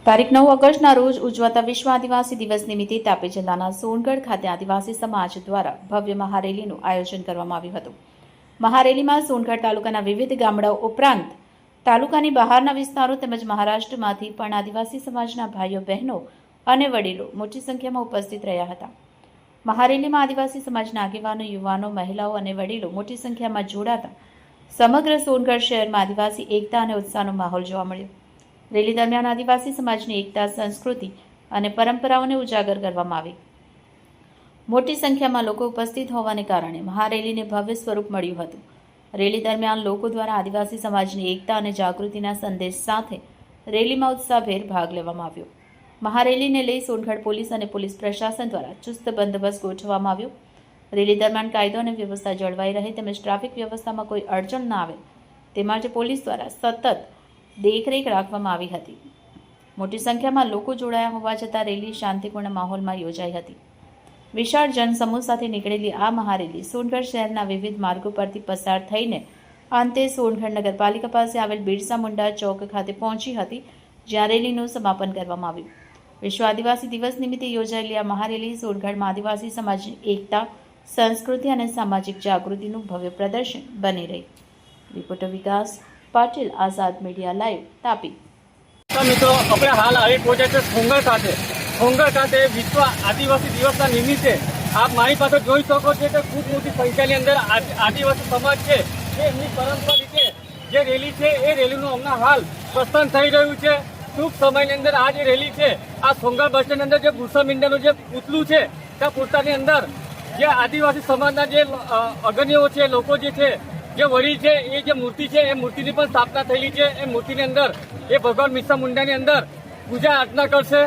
તારીખ 9 ઓગસ્ટના રોજ ઉજવાતા વિશ્વ આદિવાસી દિવસ નિમિત્તે તાપી જિલ્લાના સોનગઢ ખાતે આદિવાસી સમાજ દ્વારા ભવ્ય મહારેલીનું આયોજન કરવામાં આવ્યું હતું। મહારેલીમાં સોનગઢ તાલુકાના વિવિધ ગામડાઓ ઉપરાંત તાલુકાની બહારના વિસ્તારો તેમજ મહારાષ્ટ્રમાંથી પણ આદિવાસી સમાજના ભાઈઓ બહેનો અને વડીલો મોટી સંખ્યામાં ઉપસ્થિત રહ્યા હતા। મહારેલીમાં આદિવાસી સમાજના આગેવાનો, યુવાનો, મહિલાઓ અને વડીલો મોટી સંખ્યામાં જોડાતા સમગ્ર સોનગઢ શહેરમાં આદિવાસી એકતા અને ઉત્સાહનો માહોલ જોવા મળ્યો। રેલી દરમિયાન આદિવાસી સમાજની એકતા, સંસ્કૃતિ અને પરંપરાઓને ઉજાગર કરવામાં આવી। મોટી સંખ્યામાં લોકો ઉપસ્થિત હોવાને કારણે મહારેલીને ભવ્ય સ્વરૂપ મળ્યું હતું। રેલી દરમિયાન લોકો દ્વારા આદિવાસી સમાજની એકતા અને જાગૃતિના સંદેશ સાથે રેલીમાં ઉત્સાહભેર ભાગ લેવામાં આવ્યો। મહારેલીને લઈ સોનગઢ પોલીસ અને પોલીસ પ્રશાસન દ્વારા ચુસ્ત બંદોબસ્ત ગોઠવવામાં આવ્યો। રેલી દરમિયાન કાયદો અને વ્યવસ્થા જળવાઈ રહે તેમજ ટ્રાફિક વ્યવસ્થામાં કોઈ અડચણ ન આવે તે માટે પોલીસ દ્વારા સતત દેખરેખ રાખવામાં આવી હતી। મોટી સંખ્યામાં લોકો જોડાયા હોવા છતાં રેલી શાંતિપૂર્ણ માહોલમાં યોજાઈ હતી। વિશાળ જનસમૂહ સાથે નીકળેલી આ મહારેલી સોનગઢ શહેરના વિવિધ માર્ગો પરથી પસાર થઈને અંતે સોનગઢ નગરપાલિકા પાસે આવેલ બિરસા મુંડા ચોક ખાતે પહોંચી હતી, જ્યાં રેલીનું સમાપન કરવામાં આવ્યું। વિશ્વ આદિવાસી દિવસ નિમિત્તે યોજાયેલી આ મહારેલી સોનગઢમાં આદિવાસી સમાજની એકતા, સંસ્કૃતિ અને સામાજિક જાગૃતિનું ભવ્ય પ્રદર્શન બની રહી। રિપોર્ટર વિકાસ પાટીલ, આઝાદ મીડિયા લાઈવ, તાપી। મિત્રો, આપણે હાલ આવી પહોંચ્યા છે સોનગઢ ખાતે। સોનગઢ ખાતે વિશ્વ આદિવાસી દિવસના નિમિત્તે આપ મારી પાસે જોઈ શકો છો કે ખૂબ મોટી સંખ્યાની અંદર આદિવાસી સમાજ છે એ એમની પરંપરા રીતે જે રેલી છે એ રેલીનું હમણાં હાલ પ્રસ્થાન થઈ રહ્યું છે। ટૂંક સમયની અંદર આ જે રેલી છે આ સોનગઢ બસ સ્ટેન્ડની અંદર જે બિરસા મુંડાનું જે પુતળું છે ત્યાં પુતળાની અંદર જે આદિવાસી સમાજના જે અગ્રણીઓ છે, લોકો જે છે, જે વડીલ છે, એ જે મૂર્તિ છે એ મૂર્તિની પણ સ્થાપના થયેલી છે। એ મૂર્તિની અંદર એ ભગવાન બિરસા મુંડાની અંદર પૂજા અર્ચના કરશે।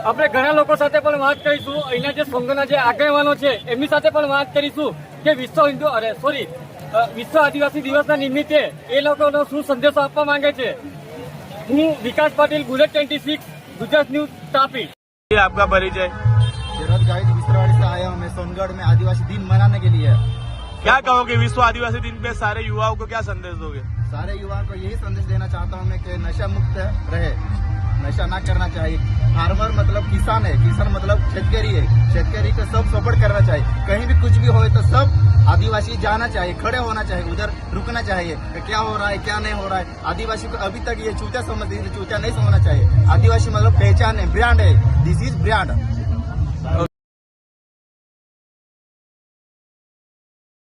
આપણે ઘણા લોકો સાથે પણ વાત કરીશું, અહીંના જે સોનગઢના જે આગેવાનો છે એમની સાથે પણ વાત કરીશું કે વિશ્વ આદિવાસી દિવસના નિમિત્તે એ લોકોનો શું સંદેશો આપવા માંગે છે। હું વિકાસ પાટીલ, બુલેટ 26, ગુજરાત ન્यूज, तापी। आपका परिचय? जरूरत गाइड विसरावाड़ी से आया हूँ मैं सोनगढ़ में आदिवासी दिन मनाने के लिए। क्या कहोगे विश्व आदिवासी दिन पे सारे युवाओं को क्या संदेश दोगे? सारे युवाओं को यही संदेश देना चाहता हूँ मैं कि नशा मुक्त रहे, नशा ना करना चाहिए। फार्मर मतलब किसान है, किसान मतलब शेतकरी है, शेतकरी को सब सपोर्ट करना चाहिए। कहीं भी कुछ भी हो तो सब आदिवासी जाना चाहिए, खड़े होना चाहिए, उधर रुकना चाहिए कि क्या हो रहा है क्या नहीं हो रहा है। आदिवासी को अभी तक ये चूतिया समझते हैं, चूतिया नहीं समझना चाहिए। आदिवासी मतलब पहचान है, ब्रांड है, दिस इज ब्रांड।